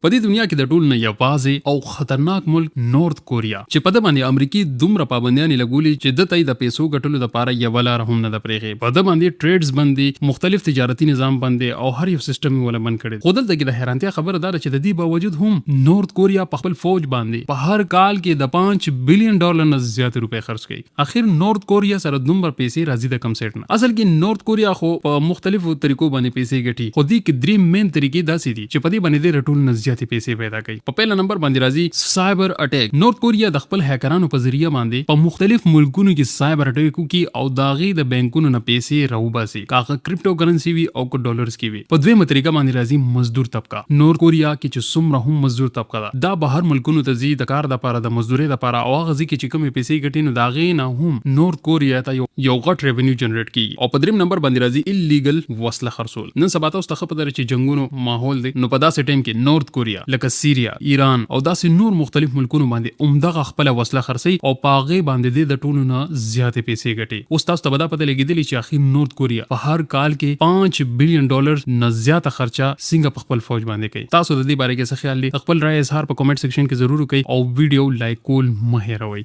په دې دنیا کې د ټول نه یوازې او خطرناک ملک نورث کوریا چې په د باندې امریکایي دومره پابندیاں لګولي چې د تای د پیسو ګټلو لپاره یو لار هم نه د پرېږي. په د باندې ټریډز باندې مختلف تجارتي نظام باندې او هر یو سیستم ولا من کړي. خو دلته کې د حیرانتیا خبره ده چې د دې باوجود هم نورث کوریا په خپل فوج باندې په هر کال کې د $5 بلین نه زیات روپے خرج کړي. اخر نورث کوریا سره دومره پیسې راځي د کم سیټ نه. اصل کې نورث کوریا خو په مختلفو طریقو باندې پیسې ګټي. خو دې کې درې مین طریقې داسې دي چې په دې باندې د ټول نه زیات پیسې پیدا کوي. په پیل نمبر باندې راځي سایبر اٹیک. نورث کوریا د خپل هیکرانو په ذریعہ باندې په مختلف ملکونو کې سایبر اٹیکو کې او داغي د بانکونو نه پیسې راوباسي. کاغه کریپټو کرنسی وي او کو ډالرز کې وي. په دویمه طریقه باندې راځي مزدور طبقه. نورث کوریا کې چې څومره هم مزدور طبقه ده دا بهر ملکونو ته زی د کار د لپاره د مزدوري لپاره او هغه ځکه چې کومې پیسې ګټي نو داغي نه هم نورث کوریا ته یو غټ ریونیو جنریټ کی. او په دریم نمبر باندې راځي الیګل وسله خرڅول. نن سبا تاسو ته خبره چې جنگونو ماحول دی نو په داسې ټیم کې نورث کوریا لکه سیریا، ایران او داسې نور مختلف ملکونو باندې عمدغه خپل وسله خرڅي او پاغه باندې د ټولو نه زیاتې پیسې ګټي. اوس تاسو ته پته لګیدلی چې اخر نورث کوریا په هر کال کې $5 بلین نه زیاته خرچه څنګه په خپل فوج باندې کوي. تاسو د دې باره کې څه خیال دی؟ خپل رائے اظهار په کمنټ سیکشن کې ضرور وکړئ او ویډیو لایک کول مه هېروئ.